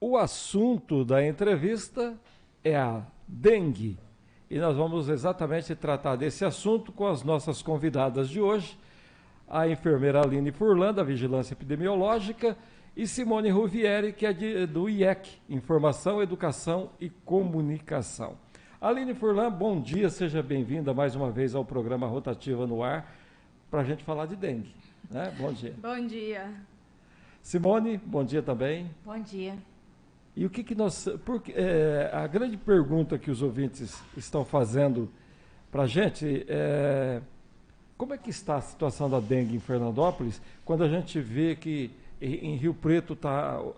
O assunto da entrevista é a dengue. E nós vamos exatamente tratar desse assunto com as nossas convidadas de hoje, a enfermeira Aline Furlan, da Vigilância Epidemiológica, e Simone Ruvieri, que é do IEC, Informação, Educação e Comunicação. Aline Furlan, bom dia, seja bem-vinda mais uma vez ao programa Rotativa no Ar, para a gente falar de dengue. Né? Bom dia. Bom dia. Simone, bom dia também. Bom dia. E o que nós... a grande pergunta que os ouvintes estão fazendo para a gente é como é que está a situação da dengue em Fernandópolis, quando a gente vê que em Rio Preto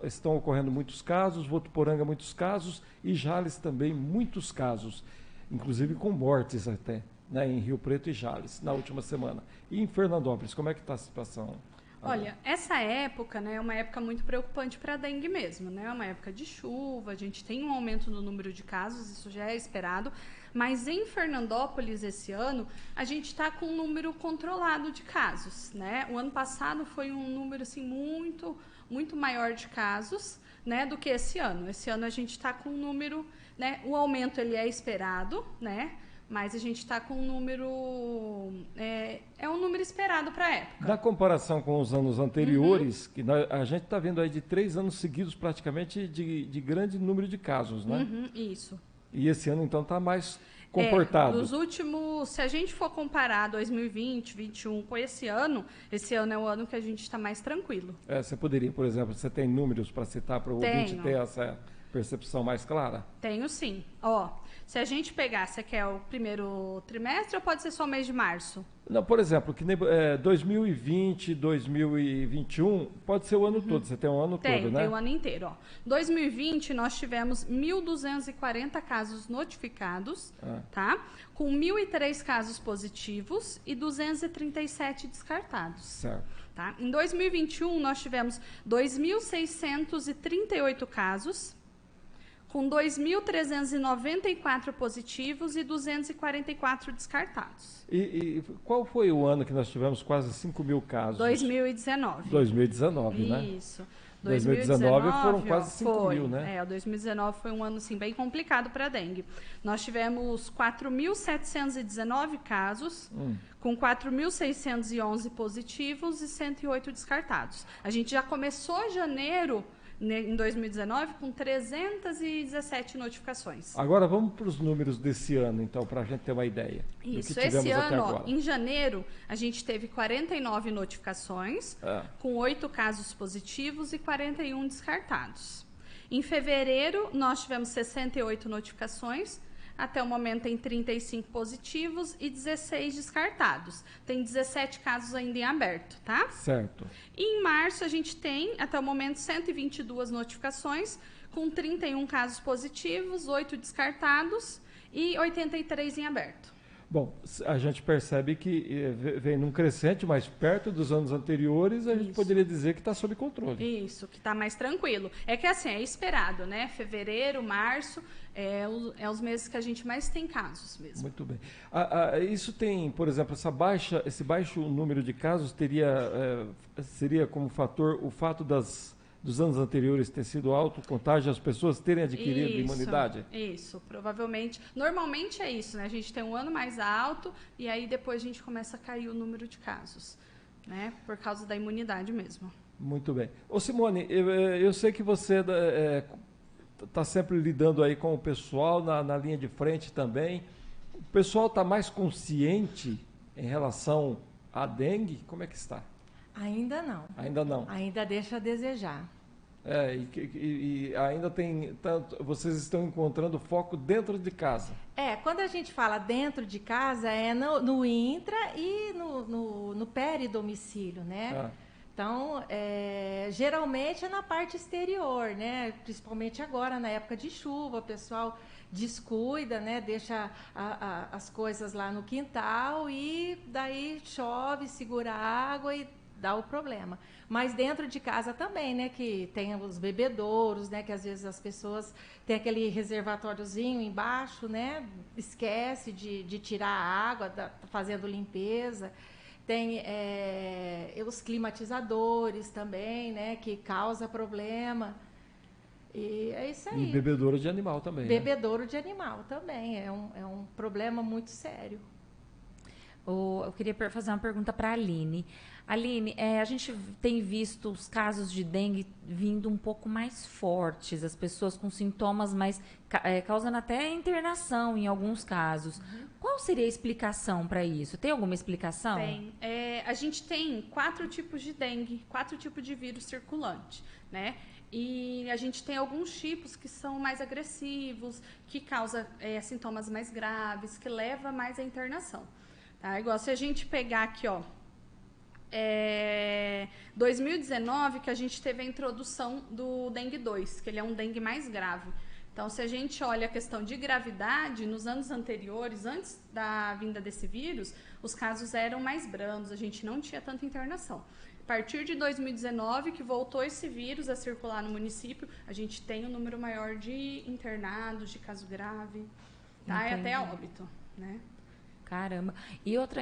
estão ocorrendo muitos casos, Votuporanga muitos casos e Jales também muitos casos, inclusive com mortes até, né, em Rio Preto e Jales, na última semana. E em Fernandópolis, como é que está a situação? Olha, essa época, né, é uma época muito preocupante para a dengue mesmo, né? É uma época de chuva, a gente tem um aumento no número de casos, isso já é esperado, mas em Fernandópolis esse ano a gente está com um número controlado de casos, né? O ano passado foi um número assim muito maior de casos, né, do que esse ano. Esse ano a gente está com um número, né? O aumento ele é esperado, né? Mas a gente está com um número... É um número esperado para a época. Na comparação com os anos anteriores, que a gente está vendo aí de 3 anos seguidos praticamente de grande número de casos, né? Isso. E esse ano, então, está mais comportado. Dos últimos... Se a gente for comparar 2020, 2021 com esse ano é o ano que a gente está mais tranquilo. Você poderia, por exemplo, você tem números para citar para o ouvinte ter essa percepção mais clara? Tenho sim. Se a gente pegar, você quer o primeiro trimestre ou pode ser só o mês de março? Não, por exemplo, que 2020, 2021, pode ser o ano todo, você tem um ano todo, né? Tem o ano inteiro. 2020, nós tivemos 1.240 casos notificados, tá? Com 1.003 casos positivos e 237 descartados. Certo. Tá? Em 2021, nós tivemos 2.638 casos, com 2.394 positivos e 244 descartados. E qual foi o ano que nós tivemos quase 5 mil casos? 2019. 2019, né? Isso. 2019 foram quase 5 mil, né? 2019 foi um ano assim, bem complicado para a dengue. Nós tivemos 4.719 casos, com 4.611 positivos e 108 descartados. A gente já começou janeiro em 2019 com 317 notificações. Agora vamos para os números desse ano, então, para a gente ter uma ideia. Isso, esse ano, em janeiro, a gente teve 49 notificações, com 8 casos positivos e 41 descartados. Em fevereiro, nós tivemos 68 notificações, até o momento tem 35 positivos e 16 descartados. Tem 17 casos ainda em aberto, tá? Certo. E em março a gente tem, até o momento, 122 notificações, com 31 casos positivos, 8 descartados e 83 em aberto. Bom, a gente percebe que vem num crescente mais perto dos anos anteriores, a gente poderia dizer que está sob controle. Isso, que está mais tranquilo. É que assim, é esperado, né? Fevereiro, março, é os meses que a gente mais tem casos mesmo. Muito bem. Isso tem, por exemplo, esse baixo número de casos seria como fator o fato dos anos anteriores ter sido alto contágio, as pessoas terem adquirido imunidade? Isso, provavelmente. Normalmente é isso, né? A gente tem um ano mais alto e aí depois a gente começa a cair o número de casos, né? Por causa da imunidade mesmo. Muito bem. Ô Simone, eu sei que você está sempre lidando aí com o pessoal na linha de frente também. O pessoal está mais consciente em relação à dengue? Como é que está? Ainda não. Ainda não. Ainda deixa a desejar. E ainda tem tanto. Vocês estão encontrando foco dentro de casa. Quando a gente fala dentro de casa, é no intra e no peridomicílio, né? Então, geralmente é na parte exterior, né? Principalmente agora, na época de chuva, o pessoal descuida, né? Deixa as coisas lá no quintal e daí chove, segura a água e dá o problema. Mas dentro de casa também, né, que tem os bebedouros, né, que às vezes as pessoas têm aquele reservatóriozinho embaixo, né, esquece de tirar a água, fazendo limpeza. Tem os climatizadores também, né, que causa problema. E é isso aí. E bebedouro de animal também. Bebedouro de animal também. É um problema muito sério. Eu queria fazer uma pergunta para a Aline. Aline, a gente tem visto os casos de dengue vindo um pouco mais fortes, as pessoas com sintomas mais... causando até internação em alguns casos. Uhum. Qual seria a explicação para isso? Tem alguma explicação? Tem. A gente tem 4 tipos de dengue, 4 tipos de vírus circulante, né? E a gente tem alguns tipos que são mais agressivos, que causam sintomas mais graves, que levam mais à internação. Tá? Igual se a gente pegar aqui, ó, 2019, que a gente teve a introdução do dengue 2, que ele é um dengue mais grave. Então, se a gente olha a questão de gravidade, nos anos anteriores, antes da vinda desse vírus, os casos eram mais brandos, a gente não tinha tanta internação. A partir de 2019, que voltou esse vírus a circular no município, a gente tem um número maior de internados, de caso grave, tá? E até a óbito, né? Caramba. E outro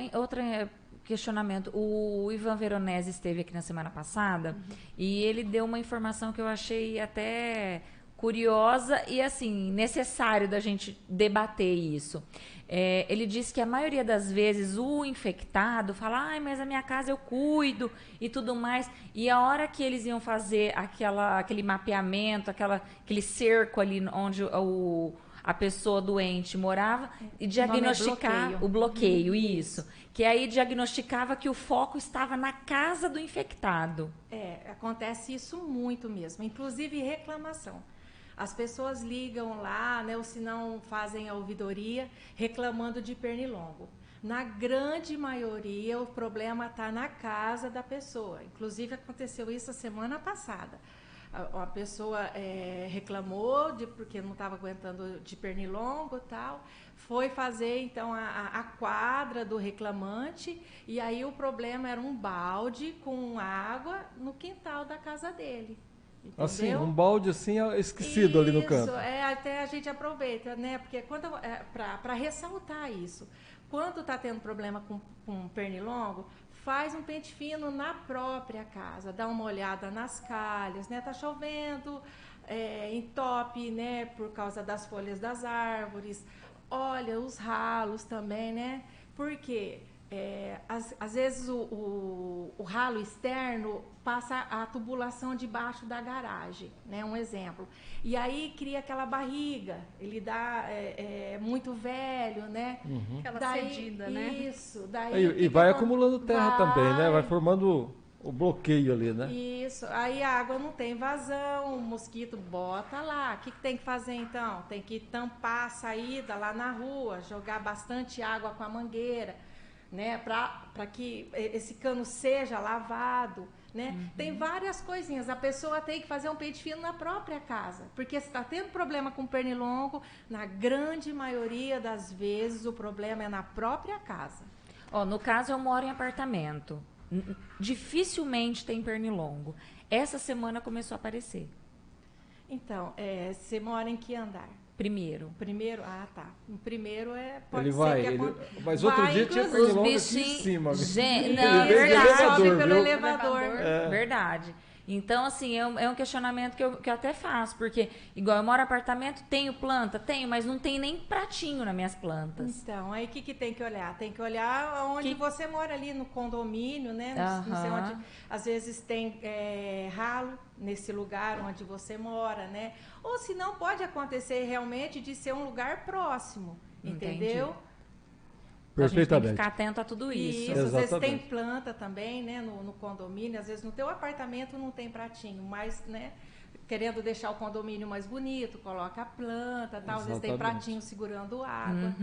questionamento. O Ivan Veronese esteve aqui na semana passada e ele deu uma informação que eu achei até curiosa e, assim, necessário da gente debater isso. Ele disse que a maioria das vezes o infectado fala, mas a minha casa eu cuido e tudo mais. E a hora que eles iam fazer aquele mapeamento, aquele cerco ali onde a pessoa doente morava e diagnosticar o bloqueio, isso. Que aí diagnosticava que o foco estava na casa do infectado. Acontece isso muito mesmo, inclusive reclamação. As pessoas ligam lá, né, ou se não fazem a ouvidoria, reclamando de pernilongo. Na grande maioria, o problema está na casa da pessoa. Inclusive, aconteceu isso a semana passada. A pessoa reclamou porque não estava aguentando de pernilongo e tal, foi fazer então a quadra do reclamante e aí o problema era um balde com água no quintal da casa dele. Entendeu? Assim, um balde assim esquecido ali no canto. Isso, até a gente aproveita, né? Porque para ressaltar isso, quando está tendo problema com pernilongo, faz um pente fino na própria casa, dá uma olhada nas calhas, né? Tá chovendo, entope, né? Por causa das folhas das árvores, olha os ralos também, né? Porque às vezes o ralo externo passa a tubulação debaixo da garagem, né? Um exemplo. E aí cria aquela barriga, ele dá muito velho, né? Aquela cedida, né? Isso. Daí, e vai acumulando terra também, né? Vai formando o bloqueio ali, né? Isso. Aí a água não tem vazão, o mosquito bota lá. O que tem que fazer então? Tem que tampar a saída lá na rua, jogar bastante água com a mangueira, né, para que esse cano seja lavado, né? Tem várias coisinhas. A pessoa tem que fazer um pente fino na própria casa, porque se está tendo problema com pernilongo, na grande maioria das vezes o problema é na própria casa. No caso, eu moro em apartamento. Dificilmente tem pernilongo. Essa semana começou a aparecer. Então, você mora em que andar? Primeiro? Tá. O primeiro pode ele ser vai, que mas outro dia tinha pernilongo aqui em cima. Não, verdade. Pelo elevador. Verdade. Então, assim, é um questionamento que eu até faço, porque, igual eu moro em apartamento, tenho planta? Tenho, mas não tem nem pratinho nas minhas plantas. Então, aí o que tem que olhar? Tem que olhar onde você mora ali, no condomínio, né? Não sei onde, às vezes tem ralo nesse lugar onde você mora, né? Ou se não, pode acontecer realmente de ser um lugar próximo, entendeu? Entendi. Perfeitamente. A gente tem que ficar atento a tudo isso. Às vezes tem planta também, né, no condomínio, às vezes no teu apartamento não tem pratinho, mas, né, querendo deixar o condomínio mais bonito, coloca a planta, tal, às vezes tem pratinho segurando água.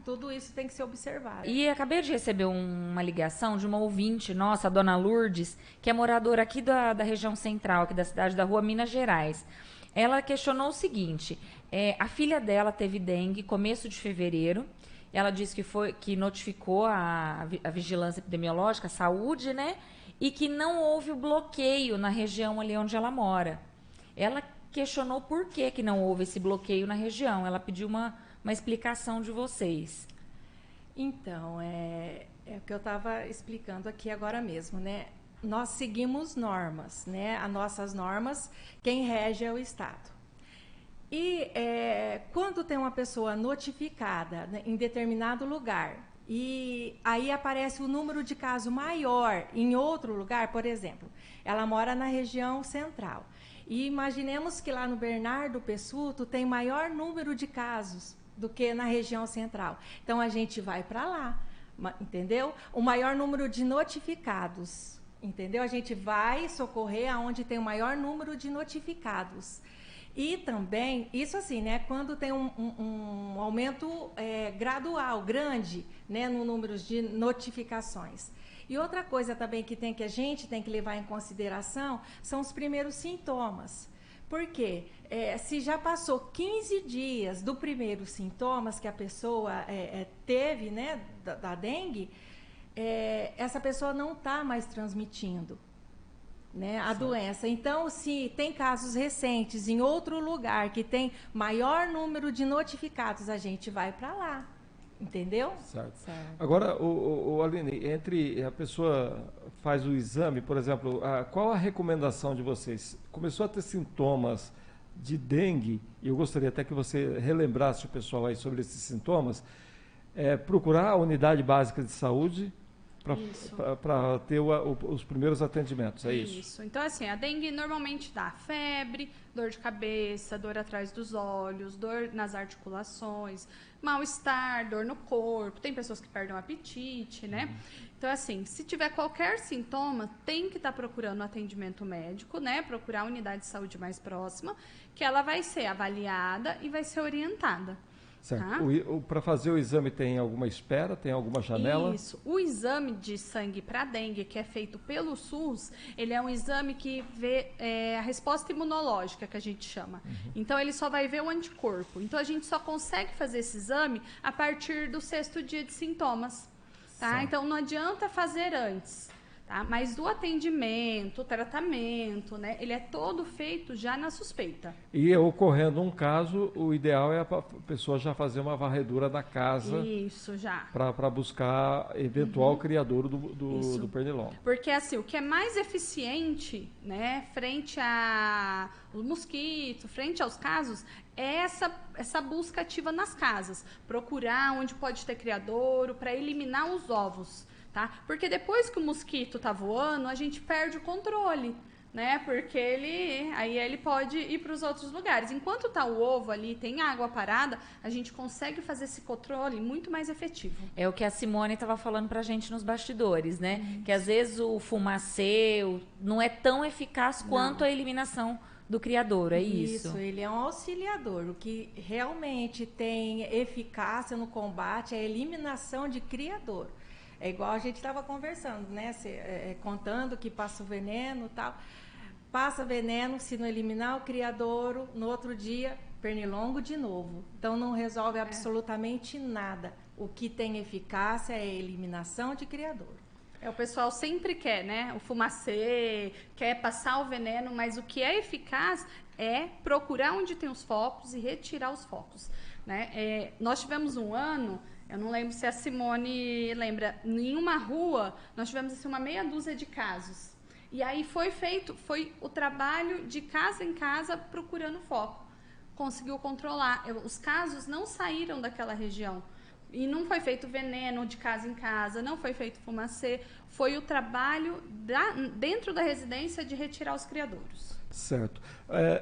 Tudo isso tem que ser observado. E acabei de receber uma ligação de uma ouvinte nossa, a dona Lourdes, que é moradora aqui da região central, aqui da cidade da Rua, Minas Gerais. Ela questionou o seguinte: a filha dela teve dengue começo de fevereiro. Ela disse que notificou a vigilância epidemiológica, a saúde, né? E que não houve o bloqueio na região ali onde ela mora. Ela questionou por que não houve esse bloqueio na região. Ela pediu uma explicação de vocês. Então, é o que eu estava explicando aqui agora mesmo, né? Nós seguimos normas, né? As nossas normas, quem rege é o Estado. E quando tem uma pessoa notificada, né, em determinado lugar, e aí aparece o número de casos maior em outro lugar, por exemplo, ela mora na região central. E imaginemos que lá no Bernardo Pessuto tem maior número de casos do que na região central. Então, a gente vai para lá, entendeu? O maior número de notificados, entendeu? A gente vai socorrer aonde tem o maior número de notificados. E também, isso assim, né? Quando tem um aumento gradual, grande, né, no número de notificações. E outra coisa também que a gente tem que levar em consideração são os primeiros sintomas. Por quê? Se já passou 15 dias do primeiro sintomas que a pessoa teve, né, da dengue, essa pessoa não está mais transmitindo, né, a doença. Então, se tem casos recentes em outro lugar que tem maior número de notificados, a gente vai para lá. Entendeu? Certo. Agora, Aline, entre a pessoa faz o exame, por exemplo, qual a recomendação de vocês? Começou a ter sintomas de dengue, e eu gostaria até que você relembrasse o pessoal aí sobre esses sintomas, procurar a unidade básica de saúde para ter os primeiros atendimentos, é isso? Isso. Então, assim, a dengue normalmente dá febre, dor de cabeça, dor atrás dos olhos, dor nas articulações, mal-estar, dor no corpo. Tem pessoas que perdem o apetite, né? Então, assim, se tiver qualquer sintoma, tem que estar procurando atendimento médico, né? Procurar a unidade de saúde mais próxima, que ela vai ser avaliada e vai ser orientada. Certo. Tá? Para fazer o exame tem alguma espera? Tem alguma janela? Isso. O exame de sangue para dengue, que é feito pelo SUS, ele é um exame que vê a resposta imunológica, que a gente chama. Então, ele só vai ver o anticorpo. Então, a gente só consegue fazer esse exame a partir do 6º dia de sintomas. Tá? Então, não adianta fazer antes. Tá? Mas o atendimento, o tratamento, né, ele é todo feito já na suspeita. E ocorrendo um caso, o ideal é a pessoa já fazer uma varredura da casa. Isso, já. Para buscar eventual criador do pernilongo. Porque assim, o que é mais eficiente, né, frente ao mosquito, frente aos casos, é essa busca ativa nas casas. Procurar onde pode ter criadouro para eliminar os ovos. Tá? Porque depois que o mosquito tá voando, a gente perde o controle, né? Porque ele pode ir para os outros lugares. Enquanto tá o ovo ali, tem água parada, a gente consegue fazer esse controle muito mais efetivo. É o que a Simone estava falando pra gente nos bastidores, né? Que às vezes o fumacê não é tão eficaz quanto a eliminação do criador, é isso? Isso, ele é um auxiliador. O que realmente tem eficácia no combate é a eliminação de criador. É igual a gente estava conversando, né? Contando que passa o veneno e tal. Passa veneno, se não eliminar o criadouro, no outro dia, pernilongo de novo. Então, não resolve absolutamente nada. O que tem eficácia é a eliminação de criadouro. O pessoal sempre quer, né? O fumacê, quer passar o veneno, mas o que é eficaz é procurar onde tem os focos e retirar os focos, né? Nós tivemos um ano... Eu não lembro se a Simone lembra. Em uma rua, nós tivemos assim, uma meia dúzia de casos. E aí foi o trabalho de casa em casa procurando foco. Conseguiu controlar. Os casos não saíram daquela região. E não foi feito veneno de casa em casa, não foi feito fumacê. Foi o trabalho dentro da residência de retirar os criadouros. Certo.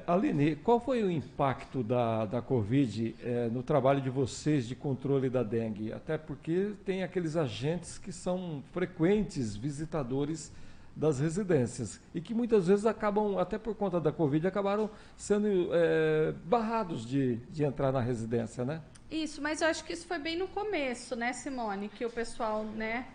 Aline, qual foi o impacto da Covid no trabalho de vocês de controle da dengue? Até porque tem aqueles agentes que são frequentes visitadores das residências e que muitas vezes acabam, até por conta da Covid, acabaram sendo barrados de entrar na residência, né? Isso, mas eu acho que isso foi bem no começo, né, Simone? Que o pessoal, né?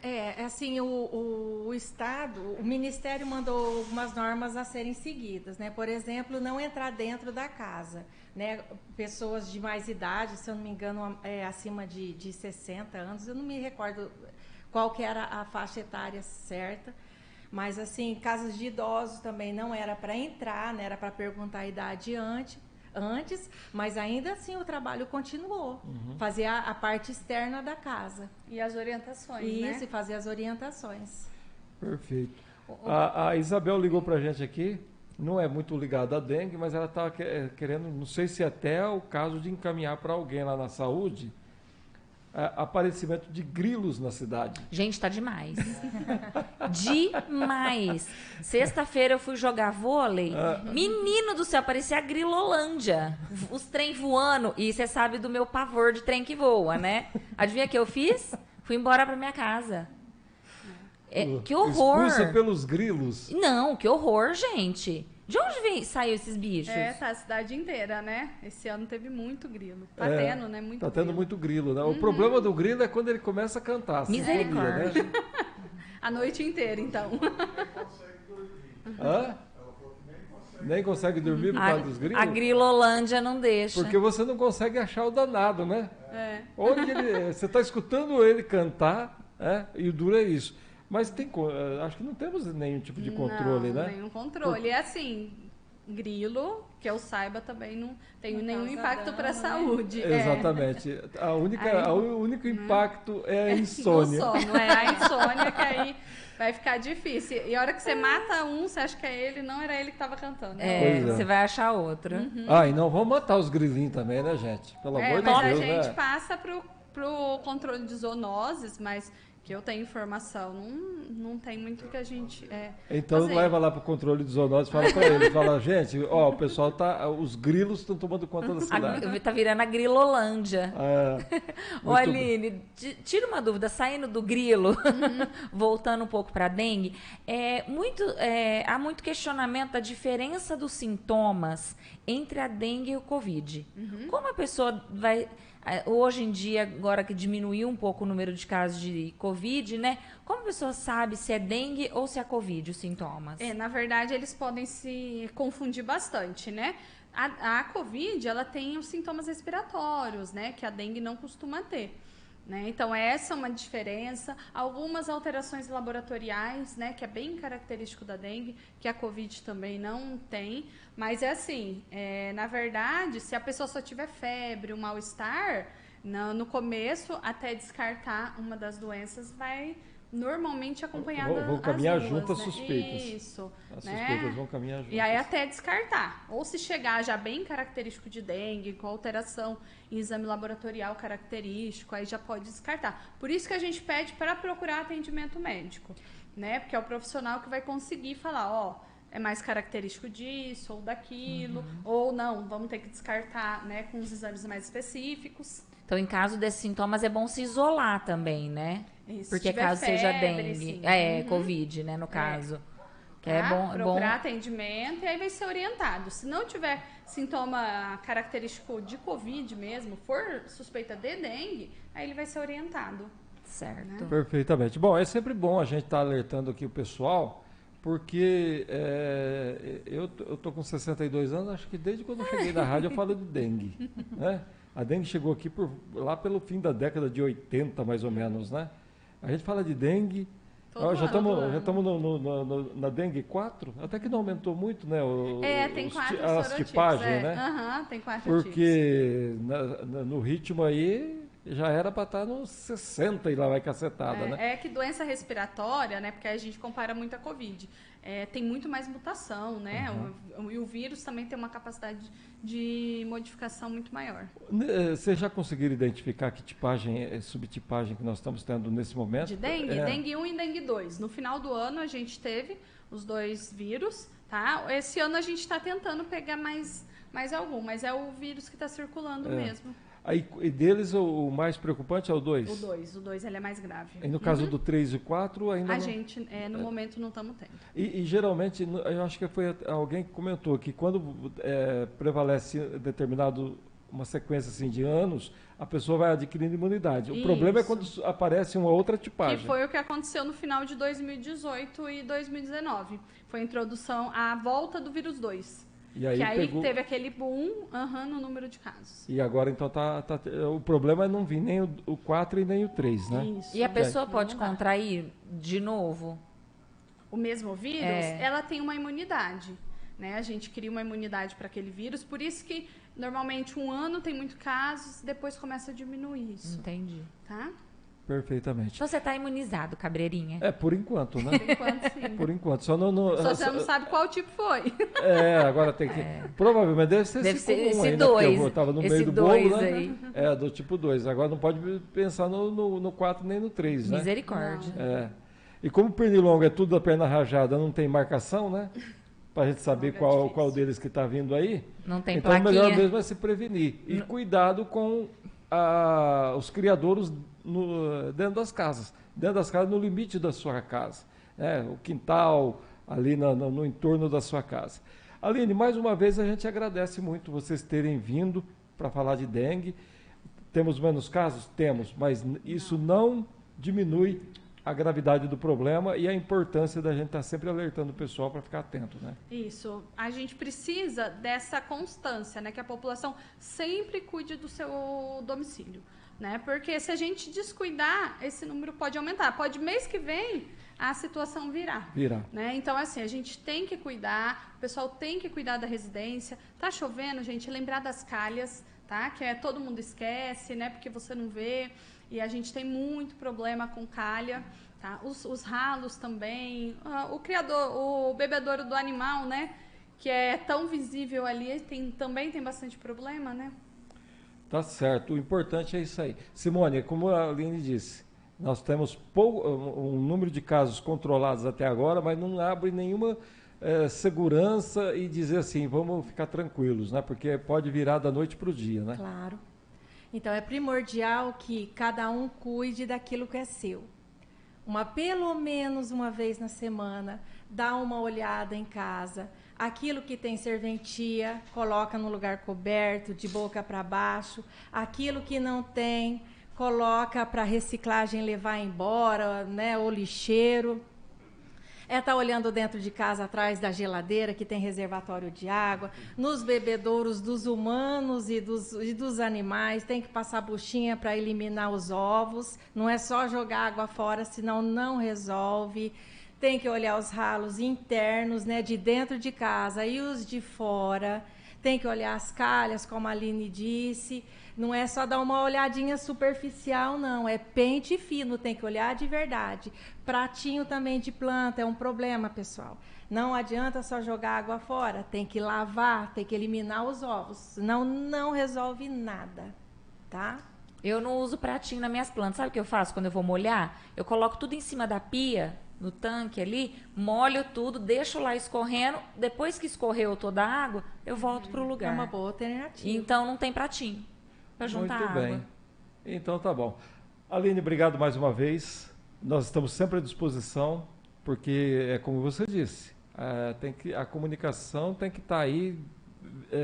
Assim, o Estado, o Ministério mandou algumas normas a serem seguidas, né? Por exemplo, não entrar dentro da casa, né? Pessoas de mais idade, se eu não me engano, acima de 60 anos, eu não me recordo qual que era a faixa etária certa, mas, assim, casos de idosos também não era para entrar, né? Era para perguntar a idade antes, mas ainda assim o trabalho continuou. Fazer a parte externa da casa. E as orientações, Isso, né? e fazer as orientações. Perfeito. A Isabel ligou para a gente aqui, não é muito ligada à dengue, mas ela estava querendo, não sei se até o caso de encaminhar para alguém lá na saúde, aparecimento de grilos na cidade. Gente, tá demais. Demais. Sexta-feira eu fui jogar vôlei. Menino do céu, parecia a Grilolândia. Os trem voando. E você sabe do meu pavor de trem que voa, né? Adivinha o que eu fiz? Fui embora pra minha casa. Que horror. Expulsa pelos grilos. Não, que horror, gente. De onde saiu esses bichos? Tá a cidade inteira, né? Esse ano teve muito grilo. Tá tendo, né? Muito tá grilo. tendo muito grilo, né? O problema do grilo é quando ele começa a cantar. Misericórdia. Né? A noite inteira, então. Hã? Nem consegue dormir por causa dos grilos? A Grilolândia não deixa. Porque você não consegue achar o danado, né? Onde você está escutando ele cantar, e o duro é isso. Mas acho que não temos nenhum tipo de controle, né? Nenhum controle. É assim, grilo, que eu saiba, também não tem nenhum impacto para a saúde. Exatamente. O único impacto é a insônia. No sono, a insônia, que aí vai ficar difícil. E a hora que você mata um, você acha que é ele, não era ele que estava cantando. Você vai achar outro. E não vamos matar os grilinhos também, né, gente? Pelo amor de Deus, mas a gente passa pro controle de zoonoses, mas que eu tenho informação, não tem muito que a gente então fazer. Leva lá para o controle de zoonoses, fala para ele, fala, gente, o pessoal os grilos estão tomando conta da cidade. Tá virando a Grilolândia. Ô, Aline, tira uma dúvida, saindo do grilo, voltando um pouco para a dengue, há muito questionamento da diferença dos sintomas entre a dengue e o Covid. Como a pessoa vai... Hoje em dia, agora que diminuiu um pouco o número de casos de Covid, né? Como a pessoa sabe se é dengue ou se é Covid, os sintomas? Na verdade, eles podem se confundir bastante, né? A Covid, ela tem os sintomas respiratórios, né? Que a dengue não costuma ter. Né? Então, essa é uma diferença. Algumas alterações laboratoriais, né, que é bem característico da dengue, que a Covid também não tem. Mas é assim, na verdade, se a pessoa só tiver febre, um mal-estar, no começo, até descartar uma das doenças, vai normalmente acompanhada vão caminhar as duas, juntas né? suspeitas. Isso. As suspeitas vão caminhar juntas. E aí até descartar. Ou se chegar já bem característico de dengue, com alteração em exame laboratorial característico, aí já pode descartar. Por isso que a gente pede para procurar atendimento médico, né? Porque é o profissional que vai conseguir falar, é mais característico disso ou daquilo, ou não, vamos ter que descartar, né, com os exames mais específicos. Então, em caso desses sintomas, é bom se isolar também, né? Isso, porque caso febre, seja dengue, sim. Covid, né, no caso. Que é procurar atendimento e aí vai ser orientado. Se não tiver sintoma característico de Covid mesmo, for suspeita de dengue, aí ele vai ser orientado. Certo. Né? Perfeitamente. Bom, é sempre bom a gente estar alertando aqui o pessoal, porque eu tô com 62 anos, acho que desde quando eu cheguei na rádio eu falo de dengue, né? A dengue chegou aqui lá pelo fim da década de 80, mais ou menos, né? A gente fala de dengue, já estamos na dengue 4, até que não aumentou muito, né? Tem 4 as tipagens, né? Tem 4 porque no ritmo aí já era para estar nos 60 e lá vai cacetada, né? É que doença respiratória, né? Porque a gente compara muito a Covid. Tem muito mais mutação, né? E o vírus também tem uma capacidade de modificação muito maior. Vocês já conseguiram identificar que tipagem, subtipagem que nós estamos tendo nesse momento? De dengue? Dengue 1 e dengue 2. No final do ano a gente teve os 2 vírus, tá? Esse ano a gente está tentando pegar mais algum, mas é o vírus que está circulando mesmo. Aí, e deles, o mais preocupante é o 2? O 2 ele é mais grave. E no caso do 3 e 4, ainda a não... gente, no momento, não estamos tendo. E geralmente, eu acho que foi alguém que comentou que quando prevalece uma sequência assim, de anos, a pessoa vai adquirindo imunidade. O problema é quando aparece uma outra tipagem. Que foi o que aconteceu no final de 2018 e 2019. Foi a introdução, a volta do vírus 2. E aí, que aí teve aquele boom no número de casos. E agora, então, o problema é não vir nem o 4 e nem o 3, né? Isso. E a pessoa pode contrair de novo? O mesmo vírus, ela tem uma imunidade. Né? A gente cria uma imunidade para aquele vírus, por isso que, normalmente, 1 ano tem muitos casos, depois começa a diminuir isso. Entendi. Tá? Perfeitamente. Então você está imunizado, Cabreirinha? Por enquanto, né? Por enquanto, sim. Por enquanto. Só você não sabe qual tipo foi. Agora tem que... Provavelmente deve ser esse comum esse aí, né? 2. Eu estava no meio do bolo, né? Do tipo 2. Agora não pode pensar no 4 nem no 3, né? Misericórdia. E como o pernilongo é tudo da perna rajada, não tem marcação, né? Para a gente saber qual deles que está vindo aí. Não tem então, plaquinha. Melhor mesmo é se prevenir. E cuidado com os criadouros dentro das casas. Dentro das casas, no limite da sua casa. O quintal, ali no entorno da sua casa. Aline, mais uma vez a gente agradece muito vocês terem vindo para falar de dengue. Temos menos casos? Temos, mas isso não diminui a gravidade do problema e a importância da gente estar sempre alertando o pessoal para ficar atento, né? Isso. A gente precisa dessa constância, né? Que a população sempre cuide do seu domicílio, né? Porque se a gente descuidar, esse número pode aumentar. Pode mês que vem a situação virar. Né? Então, assim, a gente tem que cuidar, o pessoal tem que cuidar da residência. Tá chovendo, gente, lembrar das calhas, tá? Que todo mundo esquece, né? Porque você não vê. E a gente tem muito problema com calha, tá? Os ralos também, o bebedouro do animal, né? Que é tão visível ali, também tem bastante problema, né? Tá certo, o importante é isso aí. Simone, como a Aline disse, nós temos um número de casos controlados até agora, mas não abre nenhuma segurança e dizer assim, vamos ficar tranquilos, né? Porque pode virar da noite para o dia, né? Claro. Então, é primordial que cada um cuide daquilo que é seu. Pelo menos uma vez na semana, dá uma olhada em casa. Aquilo que tem serventia, coloca no lugar coberto, de boca para baixo. Aquilo que não tem, coloca para reciclagem levar embora, né, ou lixeiro. Tá olhando dentro de casa, atrás da geladeira, que tem reservatório de água, nos bebedouros dos humanos e dos animais, tem que passar buchinha para eliminar os ovos, não é só jogar água fora, senão não resolve. Tem que olhar os ralos internos, né, de dentro de casa e os de fora. Tem que olhar as calhas, como a Aline disse. Não é só dar uma olhadinha superficial, não. É pente fino, tem que olhar de verdade. Pratinho também de planta é um problema, pessoal. Não adianta só jogar água fora. Tem que lavar, tem que eliminar os ovos. Senão não resolve nada, tá? Eu não uso pratinho nas minhas plantas. Sabe o que eu faço quando eu vou molhar? Eu coloco tudo em cima da pia, no tanque ali, molho tudo, deixo lá escorrendo. Depois que escorreu toda a água, eu volto para o lugar. É uma boa alternativa. Então não tem pratinho para juntar água. Muito bem. Então tá bom. Aline, obrigado mais uma vez. Nós estamos sempre à disposição, porque é como você disse, a comunicação tem que estar aí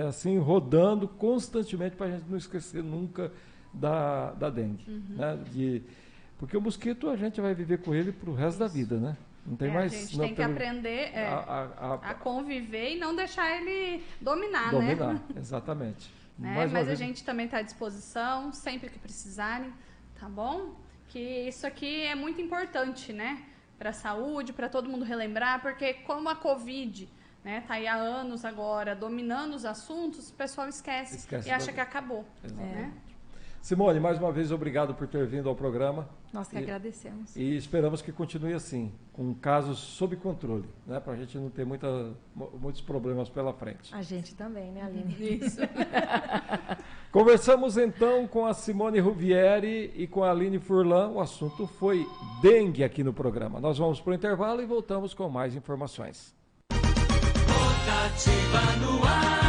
assim, rodando constantemente para a gente não esquecer nunca da dengue. Né? Porque o mosquito a gente vai viver com ele para o resto da vida, né? Não tem mais. A gente tem que aprender a conviver e não deixar ele dominar, né? Exatamente. Mas a gente também está à disposição, sempre que precisarem, tá bom? Que isso aqui é muito importante, né? Para a saúde, para todo mundo relembrar, porque como a Covid, né, tá aí há anos agora dominando os assuntos, o pessoal esquece e acha que acabou. Né? Simone, mais uma vez, obrigado por ter vindo ao programa. Nós que agradecemos. E esperamos que continue assim, com casos sob controle, né? Para a gente não ter muitos problemas pela frente. A gente também, né, Aline? Isso. Conversamos então com a Simone Ruvieri e com a Aline Furlan. O assunto foi dengue aqui no programa. Nós vamos para o intervalo e voltamos com mais informações. Rotativa no ar.